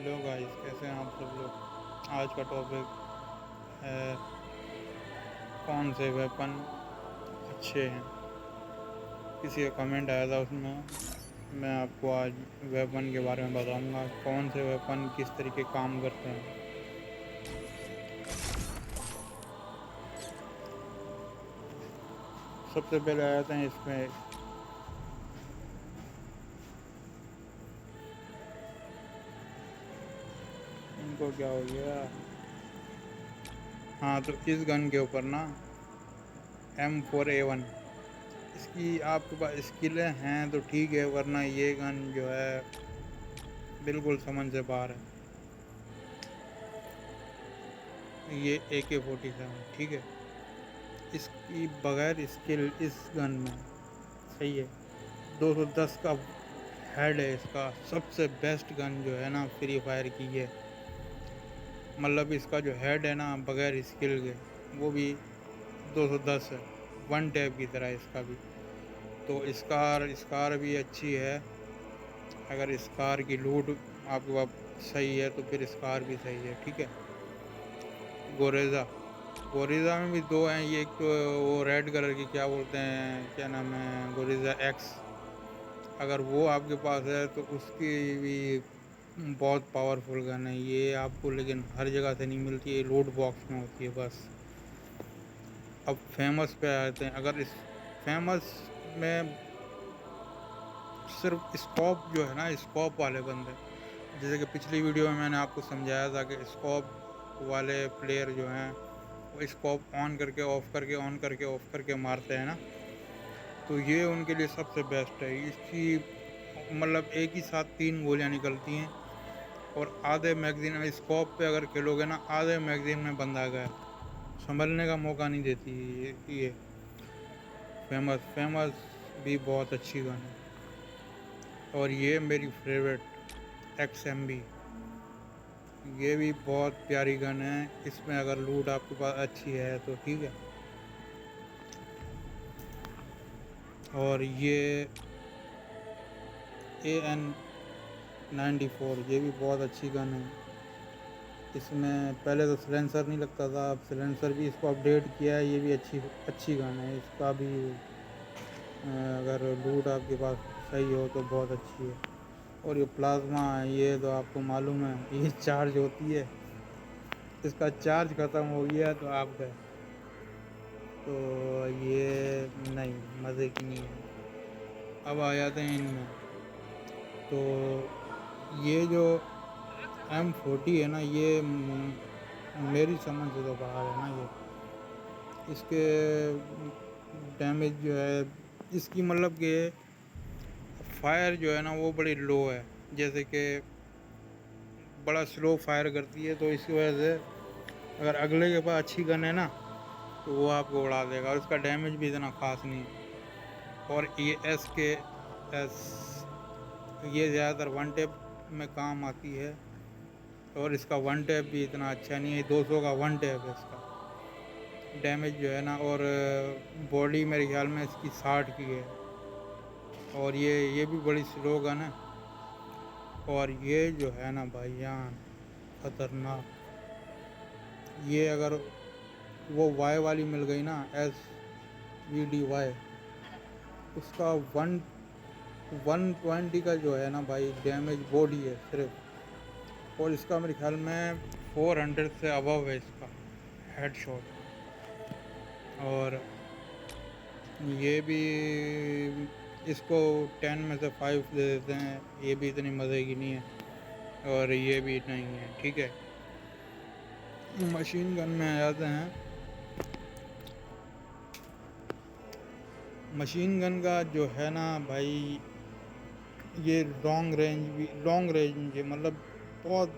Hello guys, कैसे हैं आप सब लोग। आज का टॉपिक है कौन से वेपन अच्छे हैं। किसी का कमेंट आया था, उसमें मैं आपको आज वेपन के बारे में बताऊंगा कौन से वेपन किस तरीके काम करते हैं। सबसे पहले आ जाते हैं इसमें। इनको क्या हो गया। हाँ, तो इस गन के ऊपर ना M4A1, इसकी आपके पास स्किलें हैं तो ठीक है, वरना ये गन जो है बिल्कुल समझ से बाहर है। ये AK-47 ठीक है। इसकी बगैर स्किल इस गन में सही है। 210 का हेड है इसका। सबसे बेस्ट गन जो है ना फ्री फायर की है। मतलब इसका जो हेड है ना बगैर स्किल के, वो भी 210 है। वन टैप की तरह इसका भी। तो स्कार स्कार भी अच्छी है। अगर स्कार की लूट आपके पास सही है तो फिर स्कार भी सही है, ठीक है। गोरेजा गोरिज़ा में भी दो हैं। ये एक तो वो रेड कलर की, क्या बोलते हैं, क्या नाम है, गोरिज़ा एक्स। अगर वो आपके पास है तो उसकी भी बहुत पावरफुल गन है ये आपको, लेकिन हर जगह से नहीं मिलती है, लूट बॉक्स में होती है बस। अब फेमस पे आते हैं। अगर इस फेमस में सिर्फ स्कोप जो है ना, स्कोप वाले बंदे, जैसे कि पिछली वीडियो में मैंने आपको समझाया था कि स्कोप वाले प्लेयर जो हैं वो स्कोप ऑन करके ऑफ करके ऑन करके ऑफ करके मारते हैं ना, तो ये उनके लिए सबसे बेस्ट है। इसकी मतलब एक ही साथ 3 गोलियां निकलती हैं, और आधे मैगजीन में स्कोप पे अगर खेलोगे ना, आधे मैगजीन में बंदा गया, संभलने का मौका नहीं देती ये फेमस फेमस भी बहुत अच्छी गन है। और ये मेरी फेवरेट XMB, ये भी बहुत प्यारी गन है। इसमें अगर लूट आपके पास अच्छी है तो ठीक है। और ये AN94, ये भी बहुत अच्छी गन है। इसमें पहले तो सिलेंसर नहीं लगता था, अब सिलेंसर भी इसको अपडेट किया है। ये भी अच्छी अच्छी गन है। इसका भी अगर लूट आपके पास सही हो तो बहुत अच्छी है। और ये प्लाज्मा है, ये तो आपको मालूम है, ये चार्ज होती है। इसका चार्ज ख़त्म हो गया तो आप गए। तो ये नहीं, मज़े की नहीं है। अब आ जाते हैं इनमें। तो ये जो M40 है ना, ये मेरी समझ से तो बाहर है ना ये। इसके डैमेज जो है इसकी, मतलब कि फायर जो है ना वो बड़ी लो है। जैसे कि बड़ा स्लो फायर करती है, तो इसकी वजह से अगर अगले के पास अच्छी गन है ना तो वो आपको उड़ा देगा, और इसका डैमेज भी इतना खास नहीं है। और ये SKS, ये ज़्यादातर वन टैप में काम आती है, और इसका वन टैप भी इतना अच्छा नहीं है। 200 का वन टैप है इसका डैमेज जो है ना। और बॉडी मेरे ख्याल में इसकी 60 की है। और ये भी बड़ी स्लो गन है। और ये जो है ना भाईजान, खतरनाक। ये अगर वो वाई वाली मिल गई ना, SVDY, उसका 120 का जो है ना भाई डैमेज बॉडी है सिर्फ। और इसका मेरे ख्याल में 400 से अबव है इसका हेड शॉट। और ये भी इसको 10 में से 5 दे देते हैं, ये भी इतनी मज़े की नहीं है। और ये भी नहीं है, ठीक है। मशीन गन में आ जाते हैं। मशीन गन का जो है ना भाई, ये लॉन्ग रेंज है, मतलब बहुत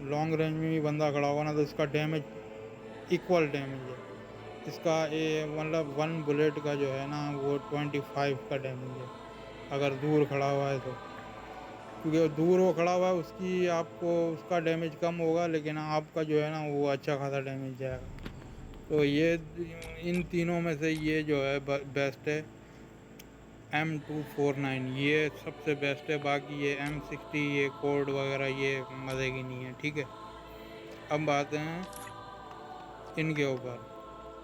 लॉन्ग रेंज में भी बंदा खड़ा होगा ना तो इसका डैमेज इक्वल डैमेज है। इसका ये मतलब 1 बुलेट का जो है ना वो 25 का डैमेज है, अगर दूर खड़ा हुआ है तो। क्योंकि दूर वो खड़ा हुआ है, उसकी आपको उसका डैमेज कम होगा, लेकिन आपका जो है ना वो अच्छा खासा डैमेज जाएगा। तो ये इन तीनों में से ये जो है बेस्ट है। M249 ये सबसे बेस्ट है। बाकी ये M60 ये कोड वगैरह ये मज़े की नहीं है, ठीक है। अब आते हैं इनके ऊपर,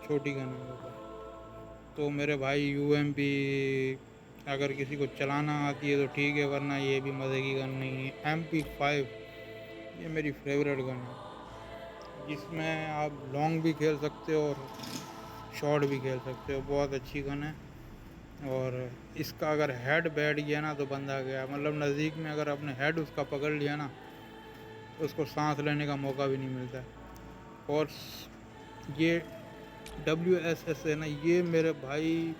छोटी गन के ऊपर। तो मेरे भाई UMP अगर किसी को चलाना आती है तो ठीक है, वरना ये भी मज़े की गन नहीं है। MP5 ये मेरी फेवरेट गन है, जिसमें आप लॉन्ग भी खेल सकते हो और शॉर्ट भी खेल सकते हो। बहुत अच्छी गन है। और इसका अगर हेड बैठ गया ना तो बंदा गया, मतलब नज़दीक में अगर आपने हेड उसका पकड़ लिया ना तो उसको सांस लेने का मौका भी नहीं मिलता है। और ये WSS है ना, ये मेरे भाई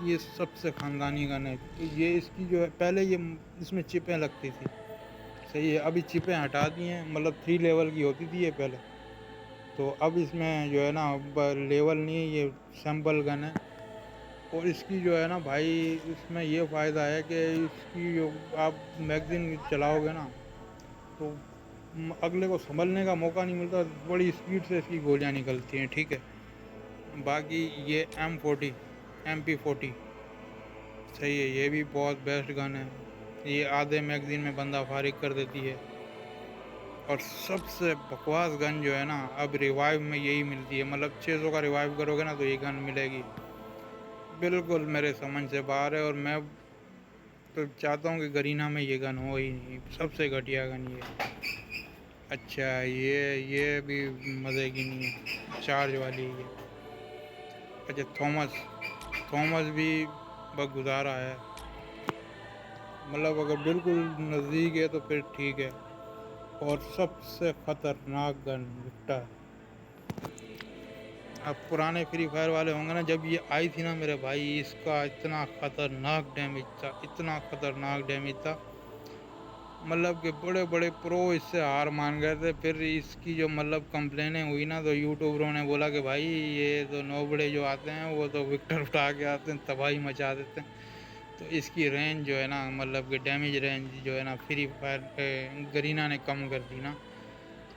ये सबसे ख़ानदानी गन है। ये इसकी जो है, पहले ये इसमें चिपें लगती थी, सही है। अभी चिपें हटा दी हैं, मतलब 3 लेवल की होती थी ये पहले। तो अब इसमें जो है ना लेवल नहीं है, ये सैम्पल गन है। और इसकी जो है ना भाई, इसमें ये फ़ायदा है कि इसकी जो आप मैगज़ीन चलाओगे ना तो अगले को संभलने का मौका नहीं मिलता, बड़ी स्पीड से इसकी गोलियां निकलती हैं, ठीक है। बाकी ये MP40 सही है, ये भी बहुत बेस्ट गन है। ये आधे मैगज़ीन में बंदा फारिग कर देती है। और सबसे बकवास गन जो है ना, अब रिवाइव में यही मिलती है। मतलब 600 का रिवाइव करोगे ना तो ये गन मिलेगी। बिल्कुल मेरे समझ से बाहर है। और मैं तो चाहता हूँ कि गरीना में ये गन हो ही नहीं, सबसे घटिया गन ये। अच्छा ये भी मज़े की नहीं है, चार्ज वाली है। अच्छा थॉमस भी बगुजारा है। मतलब अगर बिल्कुल नज़दीक है तो फिर ठीक है। और सबसे ख़तरनाक गन विक्टर। अब पुराने फ्री फायर वाले होंगे ना, जब ये आई थी ना मेरे भाई, इसका इतना ख़तरनाक डैमेज था, इतना ख़तरनाक डैमेज था, मतलब कि बड़े बड़े प्रो इससे हार मान गए थे। फिर इसकी जो मतलब कंप्लेनें हुई ना तो यूट्यूबरों ने बोला कि भाई ये तो नौबड़े जो आते हैं वो तो विक्टर उठा के आते हैं, तबाही मचा देते हैं। तो इसकी रेंज जो है ना, मतलब कि डैमेज रेंज जो है ना, फ्री फायर पे गरीना ने कम कर दी ना।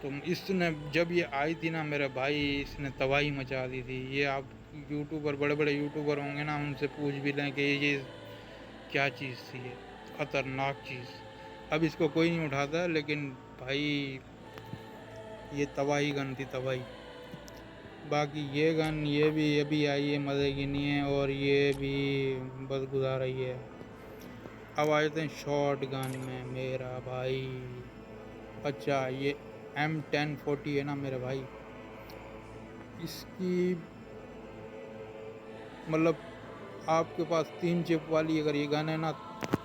तो इसने जब ये आई थी ना मेरे भाई, इसने तबाही मचा दी थी। ये आप यूट्यूबर, बड़े बड़े यूट्यूबर होंगे ना, उनसे पूछ भी लें कि ये क्या चीज़ थी, ये ख़तरनाक चीज़। अब इसको कोई नहीं उठाता, लेकिन भाई ये तबाही गन थी, तबाही। बाकी ये गन ये भी अभी आई है, मज़े की नहीं है, और ये भी बस गुजारा ही है। अब आ जाते हैं शॉर्ट गन में मेरा भाई। अच्छा ये M1040 है ना मेरे भाई, इसकी मतलब आपके पास 3 चिप वाली अगर ये गन है ना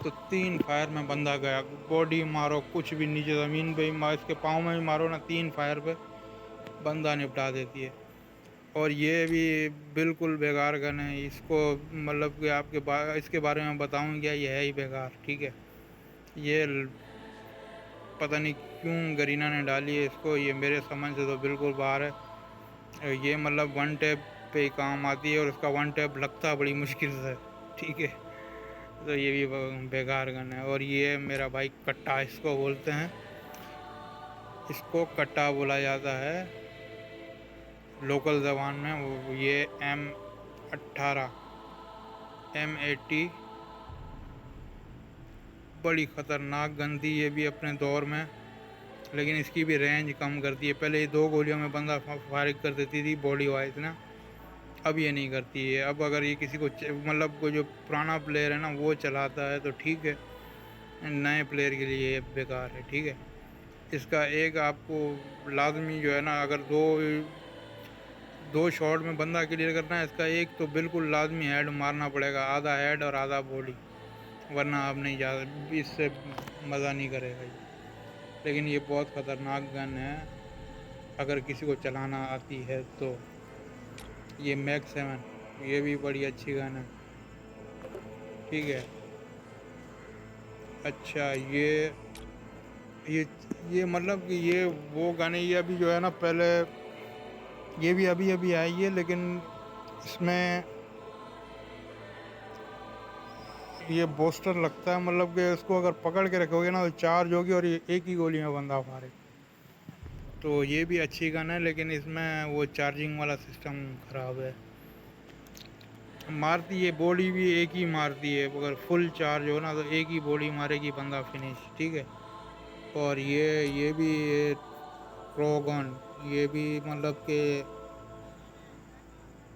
तो 3 फायर में बंदा गया। बॉडी मारो, कुछ भी नीचे ज़मीन पे ही मारो, इसके पाँव में भी मारो ना, 3 फायर पे बंदा निपटा देती है। और ये भी बिल्कुल बेकार गन है। इसको मतलब कि इसके बारे में बताऊँ क्या, ये है ही बेकार, ठीक है। ये पता नहीं क्यों गरीना ने डाली है इसको, ये मेरे समझ से तो बिल्कुल बाहर है। ये मतलब वन टैप पे ही काम आती है, और इसका वन टैप लगता बड़ी मुश्किल से, ठीक है। तो ये भी बेकार गन है। और ये मेरा भाई कट्टा इसको बोलते हैं, इसको कट्टा बोला जाता है लोकल ज़बान में। ये M18 M80 बड़ी ख़तरनाक गन थी ये भी अपने दौर में, लेकिन इसकी भी रेंज कम कर दी है। पहले ये 2 गोलियों में बंदा फारिग कर देती थी बॉडी वाइज ना, अब ये नहीं करती है। अब अगर ये किसी को मतलब कोई जो पुराना प्लेयर है ना वो चलाता है तो ठीक है, नए प्लेयर के लिए ये बेकार है, ठीक है। इसका एक आपको लाजमी जो है ना, अगर दो शॉट में बंदा क्लियर करना है, इसका एक तो बिल्कुल लाजमी हेड मारना पड़ेगा, आधा हेड और आधा बॉडी, वरना आप नहीं जा, इससे मज़ा नहीं करेगा ये। लेकिन ये बहुत ख़तरनाक गन है अगर किसी को चलाना आती है तो। ये मैक 7 ये भी बड़ी अच्छी गन है, ठीक है। अच्छा ये ये मतलब कि ये वो गन है, ये अभी जो है ना, पहले ये भी अभी अभी आई है, लेकिन इसमें ये बूस्टर लगता है, मतलब कि इसको अगर पकड़ के रखोगे ना तो चार्ज होगी और ये एक ही गोली में बंदा मारे। तो ये भी अच्छी गन है, लेकिन इसमें वो चार्जिंग वाला सिस्टम ख़राब है। मारती है बॉडी भी एक ही मारती है, अगर फुल चार्ज हो ना तो एक ही बॉडी मारेगी बंदा फिनिश, ठीक है। और ये भी ट्रोगन, ये भी मतलब कि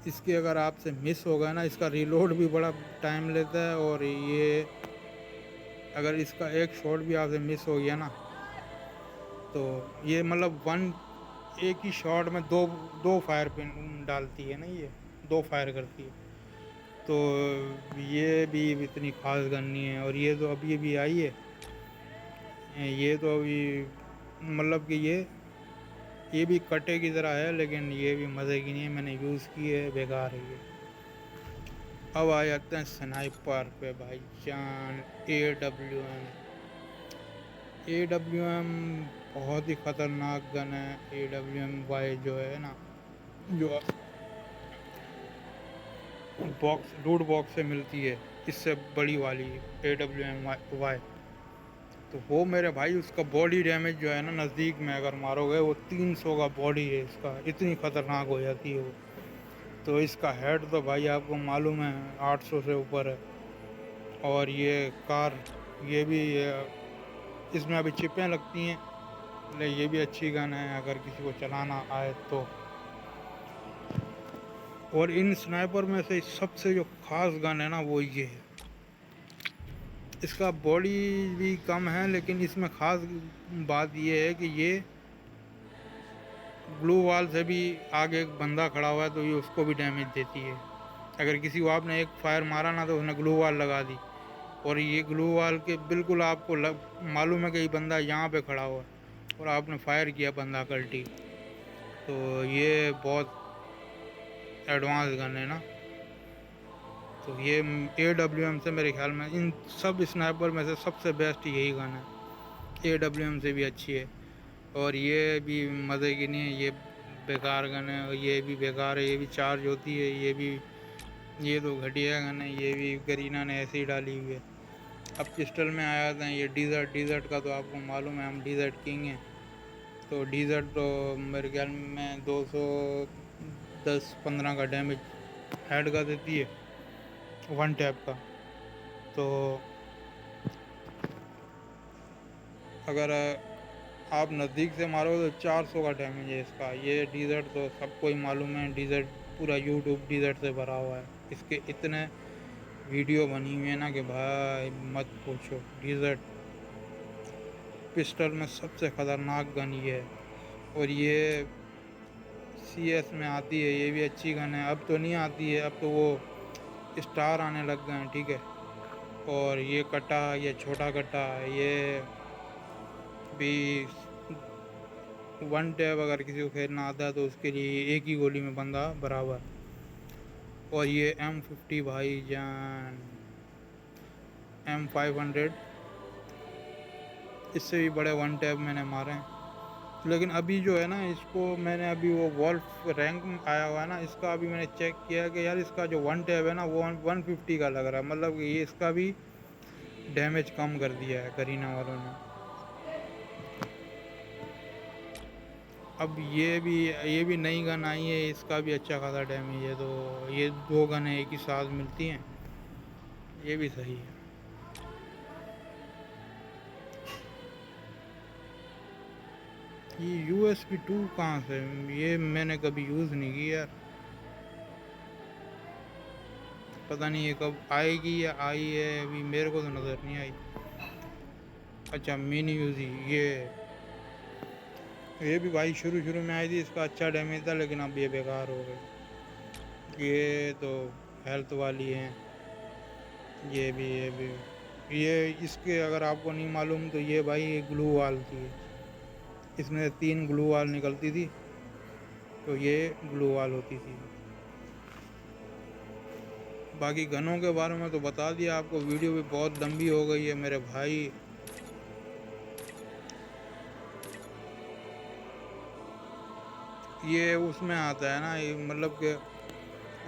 इसके अगर आपसे मिस हो गया ना, इसका रीलोड भी बड़ा टाइम लेता है। और ये अगर इसका एक शॉट भी आपसे मिस हो गया ना, तो ये मतलब वन एक ही शॉट में दो दो फायर पिन डालती है ना, ये दो फायर करती है। तो ये भी इतनी खास गन नहीं है। और ये तो अभी अभी आई है, ये तो अभी मतलब कि ये भी कटे की तरह है, लेकिन ये भी मज़े की नहीं है, मैंने यूज़ की है, बेकार है ये। अब आ जाते हैं स्नाइपर पे भाई जान। ए डब्ल्यू एम बहुत ही ख़तरनाक गन है। AWM-Y जो है ना, जो बॉक्स लूट बॉक्स से मिलती है, इससे बड़ी वाली AWM-Y, तो वो मेरे भाई उसका बॉडी डैमेज जो है ना, नज़दीक में अगर मारोगे वो 300 का बॉडी है इसका, इतनी ख़तरनाक हो जाती है वो। तो इसका हेड तो भाई आपको मालूम है 800 से ऊपर है। और ये कार, ये भी इसमें अभी चिपें लगती हैं, लेकिन ये भी अच्छी गन है अगर किसी को चलाना आए तो। और इन स्नाइपर में से सबसे जो ख़ास गन है ना वो ये है, इसका बॉडी भी कम है, लेकिन इसमें ख़ास बात ये है कि ये ग्लू वॉल से भी आगे एक बंदा खड़ा हुआ है तो ये उसको भी डैमेज देती है। अगर किसी को आपने एक फायर मारा ना तो उसने ग्लू वॉल लगा दी, और ये ग्लू वॉल के बिल्कुल आपको मालूम है कि ये बंदा यहाँ पे खड़ा हुआ है और आपने फायर किया बंदा कल्टी, तो ये बहुत एडवांस गन है ना। तो ये AWM से मेरे ख्याल में इन सब स्नाइपर में से सबसे बेस्ट यही गन है, AWM से भी अच्छी है। और ये भी मज़े की नहीं है, ये बेकार गन है। और ये भी बेकार है, ये भी चार्ज होती है, ये तो घटिया गन है, ये भी करीना ने ऐसे ही डाली हुई है। अब पिस्टल में आ जाते हैं, ये डीजर्ट का तो आपको मालूम है, हम डीजर्ट किंग हैं। तो डीजर्ट तो मेरे ख्याल में 210-15 का डैमेज हेड का देती है, वन टैप का। तो अगर आप नज़दीक से मारोगे तो 400 का डैमेज है इसका। ये डीजर्ट तो सबको ही मालूम है, डीजर्ट पूरा यूट्यूब डीजर्ट से भरा हुआ है, इसके इतने वीडियो बनी हुई है ना कि भाई मत पूछो। डीजर्ट पिस्टल में सबसे ख़तरनाक गन ये है। और ये CS में आती है, ये भी अच्छी गन है। अब तो नहीं आती है, अब तो वो स्टार आने लग गए हैं, ठीक है। और ये कटा, ये छोटा कटा, ये भी वन टैप अगर किसी को खेलना आता है तो उसके लिए एक ही गोली में बंदा बराबर। और ये M50 भाई जान, M500, इससे भी बड़े वन टैप मैंने मारे हैं। लेकिन अभी जो है ना, इसको मैंने अभी वो वॉल्फ रैंक में आया हुआ है ना, इसका अभी मैंने चेक किया कि यार इसका जो वन टैप है ना वो 150 का लग रहा है, मतलब कि ये इसका भी डैमेज कम कर दिया है करीना वालों ने। अब ये भी नई गन आई है, इसका भी अच्छा खासा डैमेज है। तो ये दो गन एक ही साथ मिलती हैं, ये भी सही है। ये USB 2 कहाँ से, ये मैंने कभी यूज़ नहीं की यार, पता नहीं ये कब आएगी या आई है, अभी मेरे को तो नज़र नहीं आई। अच्छा मिनी यूज़ी, ये भी भाई शुरू शुरू में आई थी, इसका अच्छा डैमेज था, लेकिन अब ये बेकार हो गई। ये तो हेल्थ वाली है, ये भी ये इसके अगर आपको नहीं मालूम तो ये भाई ये ग्लू वाल थी, इसमें 3 ग्लू वाल निकलती थी, तो ये ग्लू वाल होती थी। बाकी गनों के बारे में तो बता दिया आपको, वीडियो भी बहुत लंबी हो गई है मेरे भाई। ये उसमें आता है ना, ये मतलब कि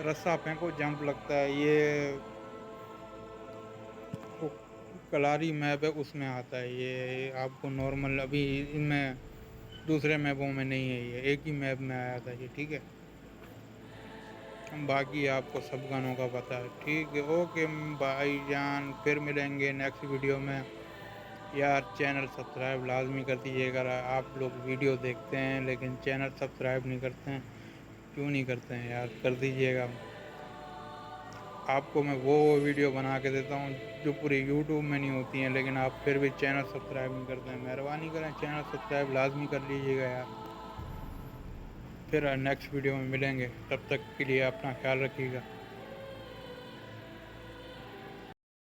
रस्सा फेंको जंप लगता है, ये वो कलारी मैप है उसमें आता है। ये आपको नॉर्मल अभी इनमें दूसरे मैपों में नहीं है, ये एक ही मैप में आया था ये, ठीक है। बाकी आपको सब गानों का पता है। ठीक है, ओके भाईजान, फिर मिलेंगे नेक्स्ट वीडियो में। यार चैनल सब्सक्राइब लाजमी कर दीजिएगा। आप लोग वीडियो देखते हैं लेकिन चैनल सब्सक्राइब नहीं करते हैं, क्यों नहीं करते हैं यार? कर दीजिएगा। आपको मैं वो वीडियो बना के देता हूँ जो पूरी यूट्यूब में नहीं होती हैं, लेकिन आप फिर भी चैनल सब्सक्राइब नहीं करते हैं। मेहरबानी करें, चैनल सब्सक्राइब लाजमी कर लीजिएगा यार। फिर नेक्स्ट वीडियो में मिलेंगे, तब तक के लिए अपना ख्याल रखिएगा।